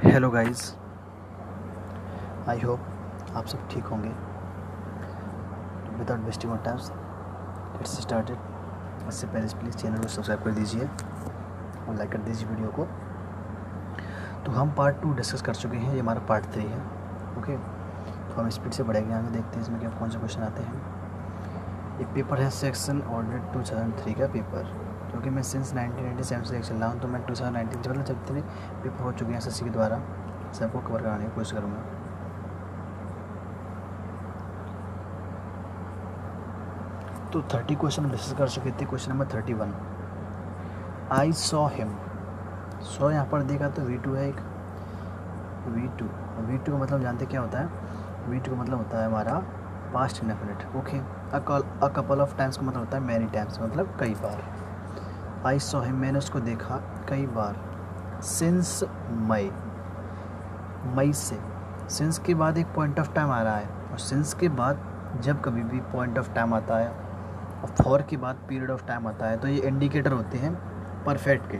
Hello guys, I hope आप सब ठीक होंगे। Without wasting of times let's started. इससे पहले प्लीज़ चैनल को सब्सक्राइब कर दीजिए और लाइक कर दीजिए वीडियो को। तो हम पार्ट 2 डिस्कस कर चुके हैं, ये हमारा पार्ट 3 है। ओके, तो हम स्पीड से बढ़ेंगे आगे, देखते हैं इसमें क्या कौन से क्वेश्चन आते हैं। एक पेपर है सेक्शन ऑडिट 2003 का पेपर, क्योंकि मैं सिंस 1997 से चल रहा हूँ, तो मैं 2019 मतलब जब जितने पेपर हो चुके हैं एसएससी के द्वारा सबको कवर कराने की कोशिश करूँगा। तो 30 क्वेश्चन डिस्कस कर चुके थे। Question number 31, I saw him. Saw यहाँ पर देखा तो V2 है, एक V2 का मतलब जानते क्या होता है? V2 का मतलब होता है हमारा past indefinite. Okay, a couple of times का मतलब होता है मैनी टाइम्स, मतलब कई बार। आई सॉ हिम, मैंने उसको देखा कई बार। सिंस मई से, सिंस के बाद एक पॉइंट ऑफ टाइम आ रहा है, और सिंस के बाद जब कभी भी पॉइंट ऑफ टाइम आता है और फॉर के बाद पीरियड ऑफ टाइम आता है, तो ये इंडिकेटर होते हैं परफेक्ट के।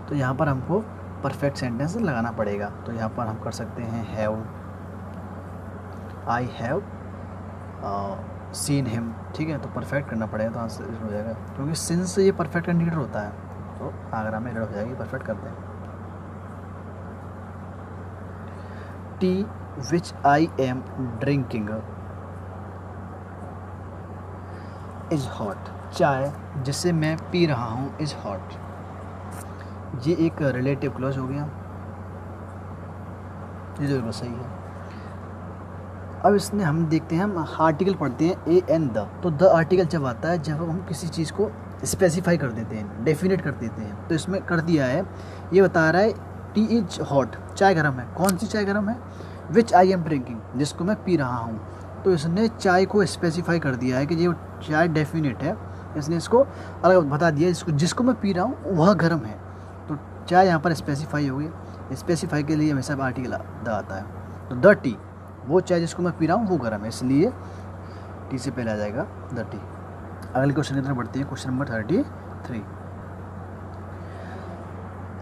तो यहाँ पर हमको परफेक्ट सेंटेंस लगाना पड़ेगा। तो यहाँ पर हम कर सकते हैं have, I have seen him. ठीक है, तो परफेक्ट करना पड़ेगा, तो आंसर हो जाएगा, क्योंकि सिंस ये परफेक्ट इंडिकेटर होता है। तो आगरा में एरर हो जाएगी, परफेक्ट करते हैं। T which I am drinking is hot. चाय जिसे मैं पी रहा हूँ इज हॉट। ये एक रिलेटिव क्लॉज हो गया, ये बिल्कुल सही है। अब इसमें हम देखते हैं, हम आर्टिकल पढ़ते हैं ए एंड द। तो द आर्टिकल जब आता है जब हम किसी चीज़ को स्पेसिफाई कर देते हैं, डेफिनेट कर देते हैं। तो इसमें कर दिया है, ये बता रहा है टी इज हॉट, चाय गर्म है। कौन सी चाय गर्म है? विच आई एम ड्रिंकिंग, जिसको मैं पी रहा हूँ। तो इसने चाय को स्पेसिफाई कर दिया है कि ये चाय डेफिनेट है, इसने इसको अलग बता दिया, जिसको मैं पी रहा हूँ वह गर्म है। तो चाय यहाँ पर स्पेसिफाई हो गई। स्पेसिफाई के लिए हमेशा आर्टिकल द आता है। तो द टी, वो चाय जिसको मैं पी रहा हूँ वो गर्म है, इसलिए टी से पहले आ जाएगा द टी। अगले क्वेश्चन की तरफ बढ़ते हैं। क्वेश्चन नंबर 33,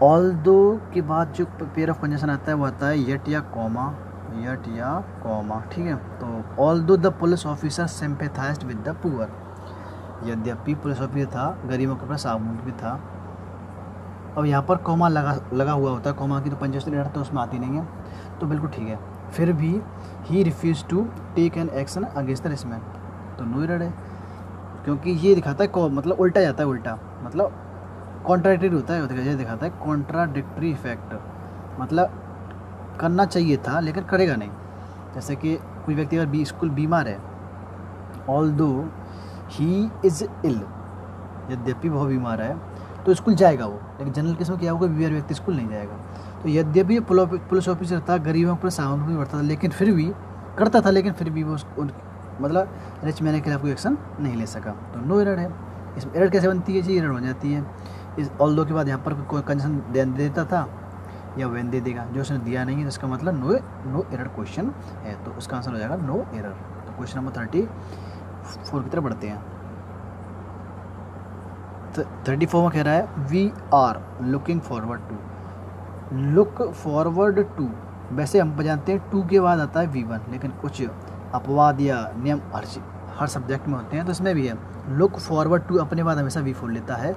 ऑल दो के बाद जो पेयर ऑफ कंजंक्शन आता है वो आता है यट या कॉमा, यट या कॉमा। ठीक है, तो although the police officer sympathized with the poor. यद्यपि पुलिस ऑफिसर था, गरीबों के पास साबुन भी था। अब यहाँ पर कॉमा लगा हुआ होता है, कॉमा की तो पंचस्तर एरर तो उसमें आती नहीं है, तो बिल्कुल ठीक है। फिर भी he refuse to take an action against the rich man, तो नो एरर है, क्योंकि ये दिखाता है मतलब उल्टा जाता है, उल्टा मतलब कॉन्ट्राडिक्टरी होता है। ये दिखाता है कॉन्ट्राडिक्टरी इफेक्ट, मतलब करना चाहिए था लेकिन करेगा नहीं। जैसे कि कोई व्यक्ति अगर स्कूल बीमार है, ऑल दो ही इज़ इल, यद्यपि वह बीमार है, तो स्कूल जाएगा वो। लेकिन जनरल केस में क्या होगा, बीमार व्यक्ति स्कूल नहीं जाएगा। तो यद्यपि पुलिस ऑफिसर था, गरीबों पर सामान भी बढ़ता था, लेकिन फिर भी करता था, लेकिन फिर भी वो मतलब रिच मैन के खिलाफ कोई एक्शन नहीं ले सका, तो नो एरर है। इसमें एरर कैसे बनती है जी? एरर हो जाती है इस ऑल दो के बाद यहाँ पर कोई कंडीशन दे देता था या वेन दे देगा, जो उसने दिया नहीं है, जिसका मतलब नो एरर क्वेश्चन है, तो उसका आंसर हो जाएगा नो एरर। तो क्वेश्चन नंबर 34 की तरफ बढ़ते हैं। 34 में कह रहा है we are looking forward to. Look forward to, वैसे हम जानते हैं टू के बाद आता है V1, लेकिन कुछ अपवाद या नियम हर सब्जेक्ट में होते हैं, तो इसमें भी है। लुक फॉरवर्ड टू अपने बाद हमेशा V4 लेता है,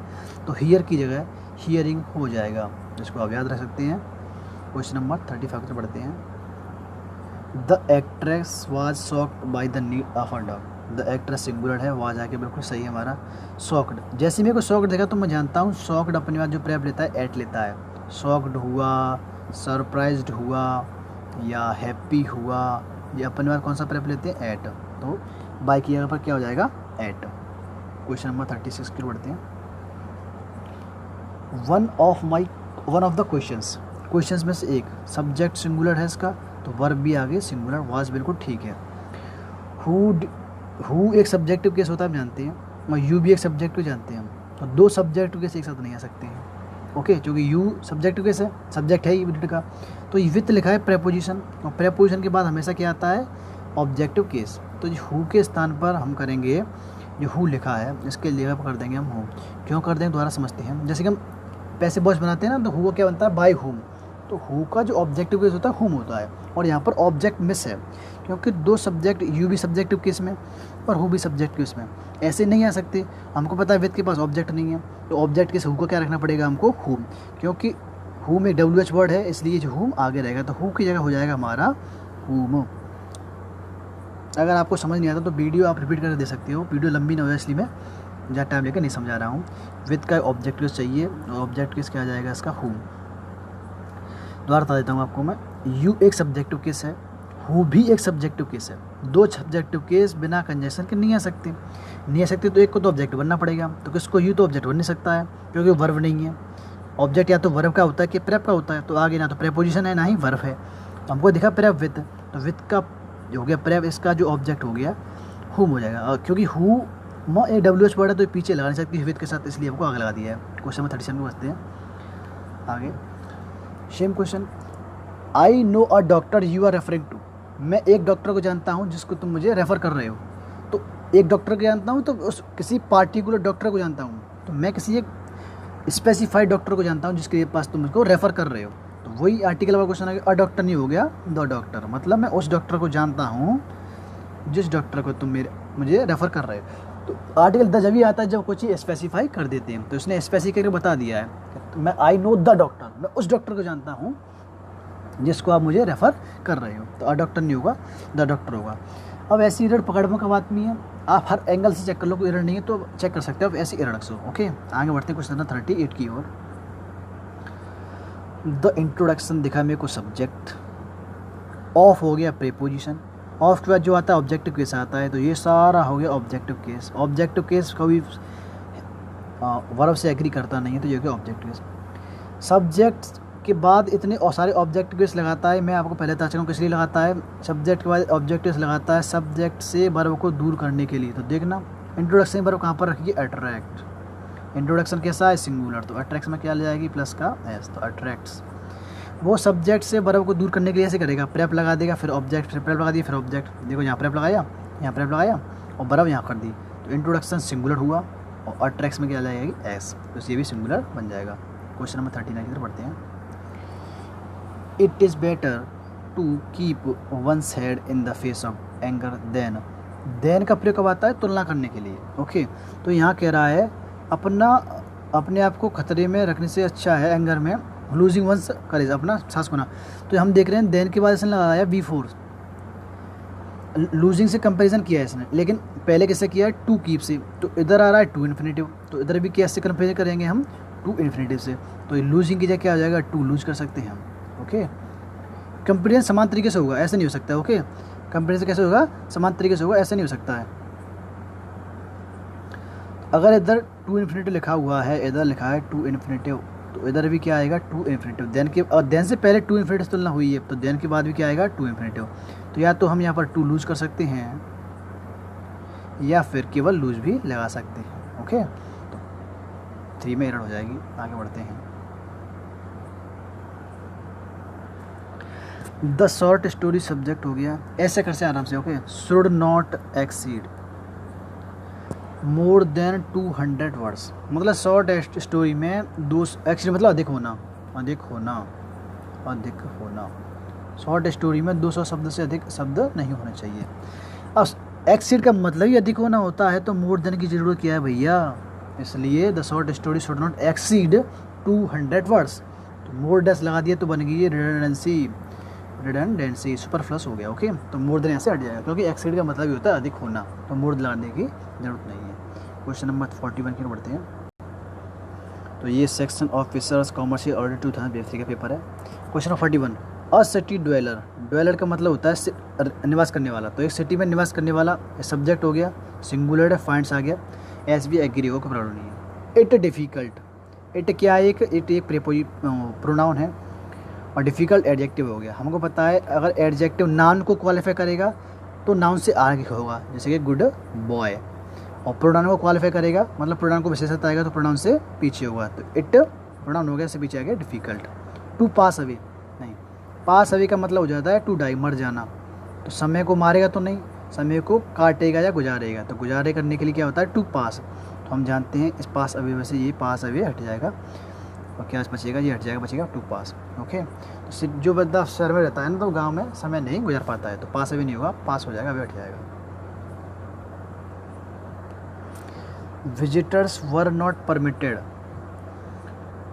तो हियर की जगह हियरिंग हो जाएगा, जिसको आप याद रख सकते हैं। क्वेश्चन नंबर 35 की तरफ बढ़ते हैं। The actress was shocked by the need of a dog. The actress singular है, वहाँ जाके बिल्कुल सही है हमारा। शॉक्ड, जैसे मेरे को शॉक्ड देखा तो मैं जानता हूँ शॉक्ड अपने बाद जो प्रेप लेता है एट लेता है। शॉक्ड हुआ, सरप्राइज्ड हुआ या हैप्पी हुआ, ये अपने बाद कौन सा प्रेप लेते हैं? एट। तो बाई की जगह पर क्या हो जाएगा? एट। क्वेश्चन नंबर 36 की बढ़ते हैं। वन ऑफ द क्वेश्चंस में से एक सब्जेक्ट सिंगुलर है इसका, तो वर्ब भी आगे सिंगुलर, वाज बिल्कुल ठीक है। हु एक सब्जेक्टिव केस होता है, हम जानते हैं, और यू भी एक सब्जेक्टिव जानते हैं हम, तो दो सब्जेक्टिव केस एक साथ नहीं आ सकते हैं। ओके, क्योंकि यू सब्जेक्टिव केस है, सब्जेक्ट है यूनिट का, तो विथ लिखा है प्रेपोजिशन, और प्रेपोजिशन के बाद हमेशा क्या आता है? Objective case. तो हु के स्थान पर हम करेंगे, जो हु लिखा है इसके लिए कर देंगे हम हु। क्यों कर देंगे दोबारा समझते हैं। जैसे कि हम पैसे बॉक्स बनाते हैं ना, तो हु क्या बनता है? By whom. तो हु का जो ऑब्जेक्टिव केस होता है हुम होता है, और यहाँ पर ऑब्जेक्ट मिस है क्योंकि दो सब्जेक्ट, यू भी सब्जेक्टिव केस में और हु भी सब्जेक्ट केस में, ऐसे नहीं आ सकते। हमको पता है विद के पास ऑब्जेक्ट नहीं है, तो ऑब्जेक्ट केस हु को क्या रखना पड़ेगा हमको, हुम, क्योंकि हुम एक WH वर्ड है इसलिए जो हुम आगे रहेगा, तो हु की जगह हो जाएगा हमारा हुम। अगर आपको समझ नहीं आता तो वीडियो आप रिपीट करके दे सकते हो, वीडियो लंबी ना हो जाए इसलिए मैं ज़्यादा टाइम लेकर नहीं समझा रहा हूँ। विद का ऑब्जेक्ट केस चाहिए, और ऑब्जेक्ट केस क्या आ जाएगा इसका, हुम। दोबारा बता देता हूँ आपको मैं, यू एक सब्जेक्टिव केस है, हु भी एक सब्जेक्टिव केस है। दो सब्जेक्टिव केस बिना कंजंक्शन के नहीं आ सकते, नहीं आ सकते तो एक को तो ऑब्जेक्ट बनना पड़ेगा, तो किसको, यू तो ऑब्जेक्ट बन नहीं सकता है क्योंकि वर्ब नहीं है। ऑब्जेक्ट या तो वर्ब का होता है कि प्रेप का होता है, तो आगे ना तो प्रेपोजिशन है ना ही वर्ब है, तो हमको दिखा प्रेप विद, तो विद का जो हो गया प्रेप, इसका जो ऑब्जेक्ट हो गया हुम हो जाएगा, और क्योंकि हु एक WH वर्ड है तो पीछे लगा नहीं सकती विद के साथ, इसलिए हमको आगे लगा दिया है। क्वेश्चन नंबर 37 में बचते हैं आगे। Same question, I know a doctor you are referring to, मैं एक डॉक्टर को जानता हूँ जिसको तुम मुझे रेफ़र कर रहे हो। तो एक डॉक्टर को जानता हूँ तो उस किसी पार्टिकुलर डॉक्टर को जानता हूँ, तो मैं किसी एक स्पेसिफाइड डॉक्टर को जानता हूँ जिसके पास तुम उसको रेफ़र कर रहे हो। तो वही आर्टिकल वाला क्वेश्चन आ गया, अ डॉक्टर नहीं हो गया द डॉक्टर, मतलब मैं उस डॉक्टर को जानता हूँ जिस डॉक्टर को तुम मुझे रेफ़र कर रहे हो। तो आर्टिकल द जब ही आता है जब कुछ ही स्पेसिफाई कर देते हैं, तो इसने स्पेसिफाई करके बता दिया है कि मैं आई नो द डॉक्टर, मैं उस डॉक्टर को जानता हूँ जिसको आप मुझे रेफ़र कर रहे हो, तो अ डॉक्टर नहीं होगा द डॉक्टर होगा। अब ऐसी एरर पकड़ने का बात नहीं है, आप हर एंगल से चेक कर लो, कोई एरर नहीं है तो चेक कर सकते हो, आप ऐसी एरर रख सो। ओके, आगे बढ़ते हैं क्वेश्चन नंबर 38 की ओर। द इंट्रोडक्शन दिखा मेरे को सब्जेक्ट, ऑफ हो गया प्रीपोजिशन, ऑफ के बाद जो आता है ऑब्जेक्टिव केस आता है, तो ये सारा हो गया ऑब्जेक्टिव केस। ऑब्जेक्टिव केस कभी वर्ब से एग्री करता नहीं है, तो ये हो गया ऑब्जेक्टिव केस। सब्जेक्ट के बाद इतने और सारे ऑब्जेक्टिव केस लगाता है, मैं आपको पहले बता चुका हूँ किस लिए लगाता है। सब्जेक्ट के बाद ऑब्जेक्टिव केस लगाता है सब्जेक्ट से वर्ब को दूर करने के लिए। तो देखना इंट्रोडक्शन वर्ब कहाँ पर रखिए, अट्रैक्ट। इंट्रोडक्शन कैसा है, सिंगुलर, तो अट्रैक्ट में क्या ले जाएगी, प्लस का एस, तो अट्रैक्ट्स। वो सब्जेक्ट से वर्ब को दूर करने के लिए ऐसे करेगा, प्रेप लगा देगा, फिर ऑब्जेक्ट, फिर प्रेप लगा दिया, फिर ऑब्जेक्ट। देखो यहाँ प्रेप लगाया, यहाँ प्रेप लगाया और वर्ब यहाँ कर दी, तो इंट्रोडक्शन सिंगुलर हुआ, और अट्रैक्ट्स में क्या जाएगी, एस, तो ये भी सिंगुलर बन जाएगा। क्वेश्चन नंबर 39 की तरफ बढ़ते हैं। It is better to keep one's head in the face of anger then, then का प्रयोग कब आता है, तुलना करने के लिए। ओके, तो यहाँ कह रहा है अपने आप को खतरे में रखने से अच्छा है एंगर में लूजिंग वंस करेज, अपना सांस खोना। तो हम देख रहे हैं देन के बाद इसने लगाया B4, लूजिंग से कंपैरिजन किया है इसने, लेकिन पहले कैसे किया है, टू कीप से, तो इधर आ रहा है टू इन्फिनेटिव, तो इधर भी कैसे कंपेरिजन करेंगे हम, टू इन्फिनेटिव से, तो लूजिंग की जगह क्या आ जाएगा, टू लूज कर सकते हैं हम। ओके, कंपेरिजन समान तरीके से होगा, ऐसे नहीं हो सकता है। ओके, कंपेरिजन कैसे होगा, समान तरीके से होगा, ऐसे नहीं हो सकता है। अगर इधर टू इन्फिनेटिव लिखा हुआ है, इधर लिखा है टू इन्फिनेटिव, तो इधर भी क्या आएगा, टू इन्फिनेटिव। देन से पहले टू इन्फिनेटिव से तुलना हुई है, तो देन के बाद भी क्या आएगा, टू इन्फिनेटिव। तो या तो हम यहाँ पर टू लूज कर सकते हैं या फिर केवल लूज भी लगा सकते हैं। ओके, तो 3 में एरर हो जाएगी। आगे बढ़ते हैं। द शॉर्ट स्टोरी सब्जेक्ट हो गया, ऐसे कर से आराम से। Okay, should not exceed more than 200 words, मतलब शॉर्ट स्टोरी में एक्सीड मतलब अधिक होना, अधिक होना, अधिक होना। शॉर्ट स्टोरी में 200 शब्द से अधिक शब्द नहीं होने चाहिए। अब एक्सीड का मतलब ही अधिक होना होता है, तो मोर देन की ज़रूरत क्या है भैया, इसलिए the short story should not exceed 200 words, तो मोर डेस लगा दिया तो बन गई ये रिडंडेंसी, सुपरफ्लस हो गया। ओके, तो मोर देन यहाँ से हट जाएगा, क्योंकि एक्सीड का मतलब ही होता है अधिक होना, तो मोर लगाने की जरूरत नहीं है। क्वेश्चन नंबर 41 की ओर बढ़ते हैं। तो ये सेक्शन ऑफिसर्स कॉमर्शियल ऑडिट 2023 का पेपर है। क्वेश्चन नंबर 41, अ सिटी ड्वेलर, ड्वेलर का मतलब होता है निवास करने वाला, तो एक सिटी में निवास करने वाला सब्जेक्ट हो गया, सिंगुलर है, फाइंड्स आ गया, एस भी एग्री हो, कोई प्रॉब्लम नहीं है। इट डिफ़िकल्ट, इट क्या है, इट एक प्रोनाउन है, और डिफ़िकल्ट एडजेक्टिव हो गया। हमको पता है अगर एडजेक्टिव नाउन को क्वालिफाई करेगा तो नाउन से आगे होगा, जैसे कि गुड बॉय, और प्रोनाउन को क्वालिफाई करेगा मतलब प्रोनाउन को विशेषता आएगा तो प्रोनाउन से पीछे होगा, तो इट प्रोनाउन हो गया, से पीछे आ गया डिफ़िकल्ट। टू पास अवे, नहीं, पास अवे का मतलब हो जाता है टू डाई, मर जाना, तो समय को मारेगा तो नहीं, समय को काटेगा या गुजारेगा, तो गुजारे करने के लिए क्या होता है, टू पास, तो हम जानते हैं इस पास अवे में से ये पास अवे हट जाएगा। और क्या बचेगा, ये हट जाएगा, बचेगा टू पास। ओके, तो जो बंदा शहर में रहता है ना तो गांव में समय नहीं गुजर पाता है, तो पास अभी नहीं होगा, पास हो जाएगा, अभी हट जाएगा। Visitors were not permitted,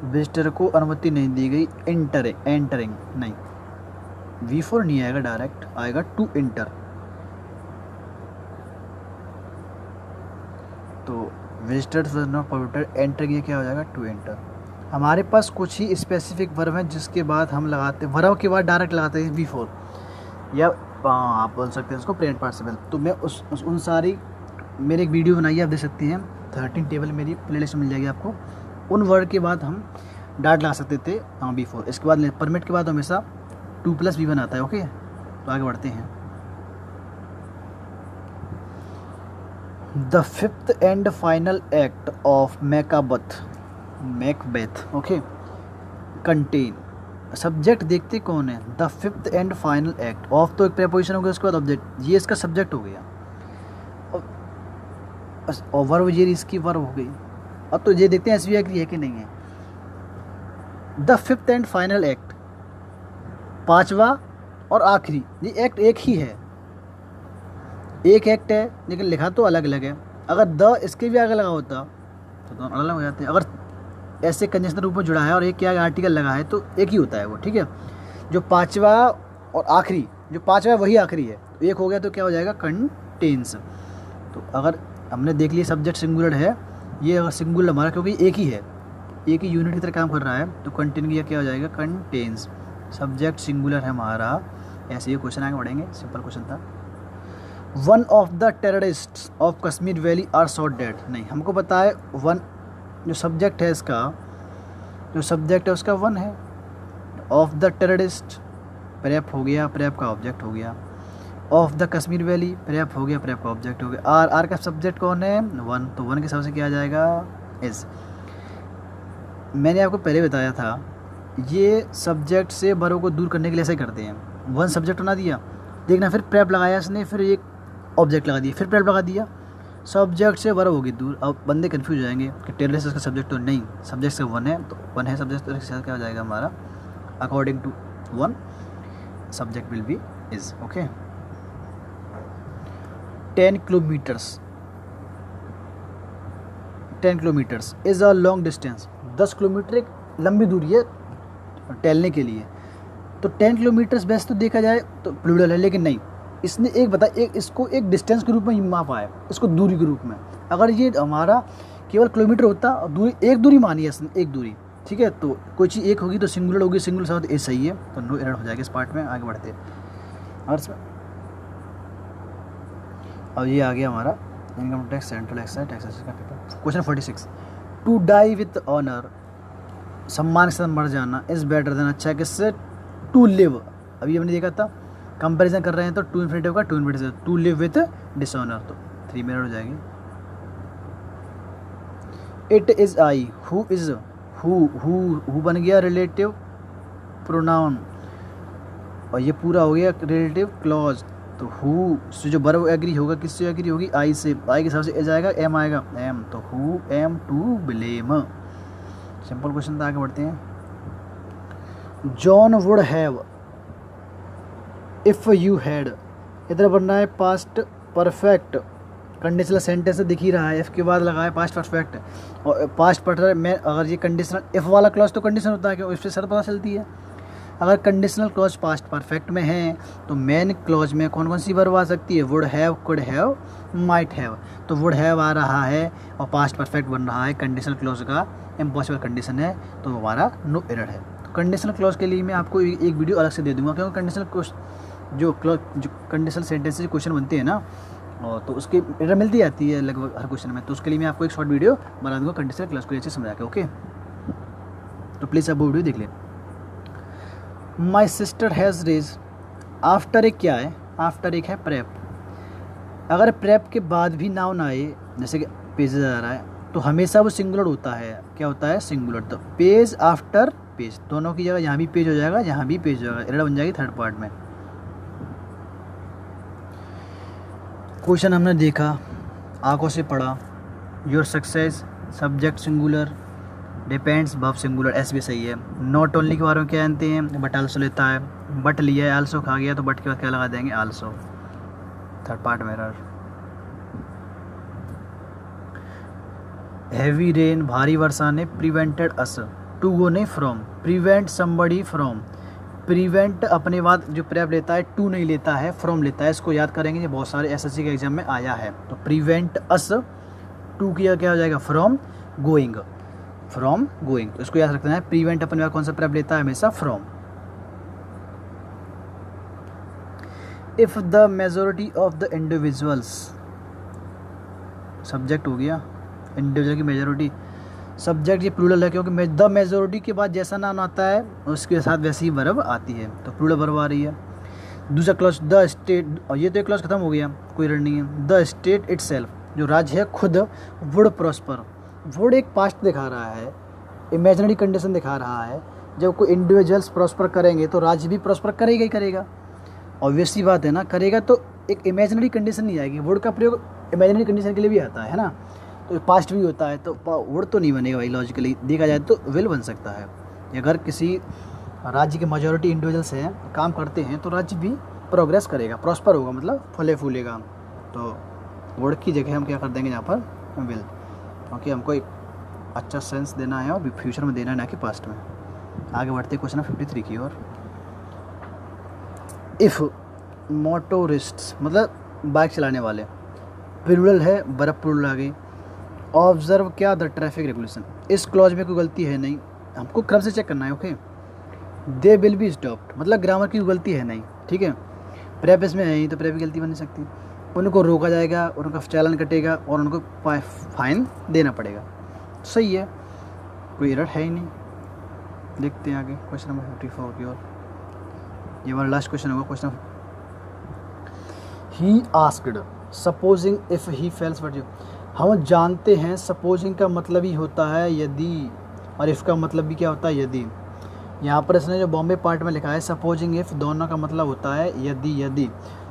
visitor को अनुमति नहीं दी गई एंटरिंग नहीं, V4 नहीं आएगा, डायरेक्ट आएगा टू एंटर। तो visitors were not permitted, enter ये क्या हो जाएगा, टू एंटर। हमारे पास कुछ ही स्पेसिफिक वर्ब हैं जिसके बाद हम लगाते, वर्ब के बाद डायरेक्ट लगाते हैं V4, या आप बोल सकते हैं उसको प्रेजेंट पार्टिसिपल। तो मैं उन सारी, मेरी एक वीडियो बनाई है, आप देख सकते हैं, 13 टेबल मेरी प्लेलिस्ट मिल जाएगी आपको। उन वर्ड के बाद हम डाट लगा सकते थे V4। इसके बाद परमिट के बाद हमेशा 2+V1 आता है। ओके, तो आगे बढ़ते हैं। The fifth and final act of Macbeth, okay, contain, subject देखते कौन है, the fifth and final act of, तो एक प्रेपोजिशन हो गया, उसके बाद ऑब्जेक्ट, ये इसका सब्जेक्ट हो गया, और वर्ब ये इसकी वर्ब हो गई। अब तो ये देखते हैं एसवी एग्री है कि नहीं है। The fifth and final act, पांचवा और आखिरी, ये एक्ट एक ही है, एक एक्ट है, लेकिन लिखा तो अलग अलग है। अगर द इसके भी आगे लगा होता तो दोनों अलग अलग हो जाते हैं। अगर ऐसे कंजंक्शन रूप में जुड़ा है और एक के आगे आर्टिकल लगा है तो एक ही होता है वो, ठीक है। जो पांचवा और आखिरी, जो पांचवा है वही आखिरी है, तो एक हो गया तो क्या हो जाएगा, कंटेन्स। तो अगर हमने देख लिया सब्जेक्ट सिंगुलर है, ये अगर सिंगुलर हमारा क्योंकि एक ही है, एक ही यूनिट की तरह काम कर रहा है, तो कंटेन किया क्या हो जाएगा, कंटेन्स। सब्जेक्ट सिंगुलर है हमारा, ऐसे ये क्वेश्चन आगे बढ़ेंगे, सिंपल क्वेश्चन था। One of the terrorist of Kashmir valley are shot dead, नहीं, हमको पता है वन जो सब्जेक्ट है इसका, जो सब्जेक्ट है उसका वन है। ऑफ द टेररिस्ट प्रेप हो गया, प्रेप का ऑब्जेक्ट हो गया। Of the Kashmir valley prep हो गया, प्रेप का ऑब्जेक्ट हो गया। आर का सब्जेक्ट कौन है, वन, तो वन के हिसाब से क्या आ जाएगा, इज। मैंने आपको पहले बताया था, ये सब्जेक्ट से वर्ब को दूर करने के लिए ऐसे करते हैं। वन सब्जेक्ट बना दिया, देखना, फिर प्रेप लगाया इसने, फिर एक ऑब्जेक्ट लगा दिया, फिर प्रेप लगा दिया, सब्जेक्ट से वर्ब होगी दूर। अब बंदे कंफ्यूज हो जाएंगे कि टेररिस्ट इसका सब्जेक्ट, तो नहीं, सब्जेक्ट से वन है, तो वन है सब्जेक्ट, तो इसके साथ क्या हो जाएगा हमारा, according to one subject will be is. Okay, 10 kilometres, 10 kilometres is a long distance, 10 kilometre एक लंबी दूरी है टहलने के लिए। तो 10 किलोमीटर्स बेस्ट तो देखा जाए तो प्लूरल है, लेकिन नहीं, इसने एक बता, एक इसको एक डिस्टेंस के रूप में मापा है, इसको दूरी के रूप में। अगर ये हमारा केवल किलोमीटर होता और दूरी, एक दूरी मानी है इसने, एक दूरी, ठीक है, तो कोई चीज़ एक होगी तो सिंगुलर होगी, सिंगुलर साथ ए सही है, तो नो एरर हो जाएगा इस पार्ट में। आगे बढ़ते हैं, और इसमें अब ये आ गया हमारा income tax, central excise taxes का paper. Question 46, to die with honour, सम्मान के साथ मर जाना, इज़ बेटर देन, अच्छा है किससे, टू लिव। अभी हमने देखा था, कंपैरिजन कर रहे हैं तो टू इन्फिनेटिव का to infinitive, to live with dishonour, तो 3 मिनट हो जाएगी। It is I, who is, who बन गया रिलेटिव प्रोनाउन, और ये पूरा हो गया रिलेटिव क्लॉज। तो हु से जो वर्ब एग्री होगा, किससे एग्री होगी, आई से, आई के हिसाब से एज आएगा, एम आएगा, एम, तो who am to blame. Simple question था, आगे बढ़ते हैं। John would have, if you had, इधर बनना है पास्ट परफेक्ट, कंडीशनल सेंटेंस दिख ही रहा है, इफ़ के बाद लगा है पास्ट परफेक्ट, और पास्ट परफेक्ट में अगर ये कंडीशनल इफ़ वाला क्लॉज तो कंडीशन होता है, क्यों, इससे शर्त पता चलती है। अगर कंडीशनल क्लॉज पास्ट परफेक्ट में है तो मेन क्लॉज में कौन कौन सी वर्ब आ सकती है, would have, could have, might have. तो वुड हैव आ रहा है और पास्ट परफेक्ट बन रहा है, कंडीशनल क्लॉज का इम्पॉसिबल कंडीशन है, तो हमारा नो एरर है। तो कंडीशनल क्लॉज के लिए मैं आपको एक वीडियो अलग से दे दूंगा, क्योंकि कंडीशनल जो कंडीशनल सेंटेंस से क्वेश्चन बनते हैं ना, और तो उसकी एरर मिलती आती है लगभग हर क्वेश्चन में, तो उसके लिए मैं आपको एक शॉर्ट वीडियो बना दूंगा कंडीशनल क्लॉज को अच्छे समझा के। ओके, तो प्लीज़ आप वो वीडियो देख लें। My sister has rage, after एक क्या है, आफ्टर एक है प्रेप। अगर प्रेप के बाद भी नाउन आए, जैसे कि पेजेज आ रहा है, तो हमेशा वो सिंगुलर होता है, क्या होता है, सिंगुलर। तो पेज आफ्टर पेज, दोनों की जगह यहाँ भी पेज हो जाएगा, यहाँ भी पेज हो जाएगा, एरर बन जाएगी थर्ड पार्ट में। क्वेश्चन हमने देखा, आंखों से पढ़ा, your success, subject singular, depends verb singular, S भी सही है। नॉट ओनली के बारे में क्या जानते हैं, बट आल्सो लेता है, बट लिया है आल्सो खा गया तो बट के बाद क्या लगा देंगे, आल्सो। थर्ड पार्ट में एरर। हैवी रेन, भारी वर्षा ने प्रिवेंटेड अस टू गो नहीं from, prevent somebody from. Prevent अपने बाद जो प्रेप लेता है, टू नहीं लेता है, फ्रॉम लेता है। इसको याद करेंगे, ये बहुत सारे एसएससी के एग्जाम में आया है। तो प्रिवेंट अस, टू किया क्या हो जाएगा, फ्रॉम गोइंग, फ्रॉम गोइंग। तो इसको याद रखना है, प्रिवेंट अपने बाद कौन सा प्रेप लेता है, हमेशा from. If the majority of the individuals, subject हो गया, इंडिविजुअल की मेजोरिटी, सब्जेक्ट ये प्लूरल है क्योंकि द मेजोरिटी के बाद जैसा नाउन आता है उसके साथ वैसी ही वर्ब आती है, तो प्लूरल वर्ब आ रही है। दूसरा क्लॉज द स्टेट, और ये तो एक क्लॉज खत्म हो गया, कोई रन नहीं है। द स्टेट इटसेल्फ, जो राज्य है खुद, वुड प्रॉस्पर, वुड एक पास्ट दिखा रहा है, इमेजिनरी कंडीशन दिखा रहा है। जब कोई इंडिविजुअल्स प्रॉस्पर करेंगे तो राज्य भी प्रॉस्पर करेगा ही करेगा, ऑब्वियसली बात है ना, करेगा तो एक इमेजिनरी कंडीशन नहीं आएगी। वुड का प्रयोग इमेजिनरी कंडीशन के लिए भी आता है ना, तो पास्ट भी होता है, तो वुड तो नहीं बनेगा भाई, लॉजिकली देखा जाए तो विल बन सकता है। अगर किसी राज्य के मेजॉरिटी इंडिविजुअल्स हैं, काम करते हैं, तो राज्य भी प्रोग्रेस करेगा, प्रॉस्पर होगा, मतलब फले फूलेगा। तो वुड की जगह हम क्या कर देंगे यहाँ पर, विल, क्योंकि हमको एक अच्छा सेंस देना है और फ्यूचर में देना है, ना कि पास्ट में। आगे बढ़ते क्वेश्चन 53 की ओर। इफ़ मोटोरिस्ट्स, मतलब बाइक चलाने वाले, प्लूरल है, बर्फ प्लूरल आ गई। ऑब्जर्व क्या, द ट्रैफिक रेगुलेशन, इस क्लॉज में कोई गलती है नहीं, हमको क्रम से चेक करना है। Okay, they will be stopped, मतलब ग्रामर की गलती है नहीं, ठीक है। प्रेप इसमें है ही, तो प्रेप की गलती बन नहीं सकती। उनको रोका जाएगा, उनका चालान कटेगा और उनको फाइन देना पड़ेगा, सही है, कोई एरर है ही नहीं। देखते हैं आगे क्वेश्चन नंबर 54 की ओर। ये हमारा लास्ट क्वेश्चन होगा, question. He asked, supposing if he fails what you, हम जानते हैं सपोजिंग का मतलब ही होता है यदि, और इफ़ का मतलब भी क्या होता है, यदि। यहाँ पर इसने जो बॉम्बे पार्ट में लिखा है सपोजिंग इफ़, दोनों का मतलब होता है यदि, यदि।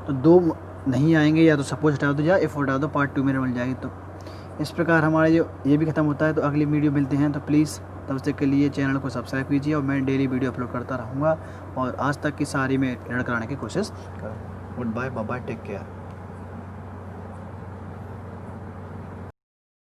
तो दो नहीं आएंगे, या तो सपोज हटा दो या इफ़ हटा दो, पार्ट 2 में मिल जाएगी। तो इस प्रकार हमारा जो ये भी ख़त्म होता है। तो अगली वीडियो मिलते हैं, तो प्लीज़ तब तक के लिए चैनल को सब्सक्राइब कीजिए, और मैं डेली वीडियो अपलोड करता रहूँगा, और आज तक की सारी में एड कराने की कोशिश करूँ। Good bye, bye bye, take care.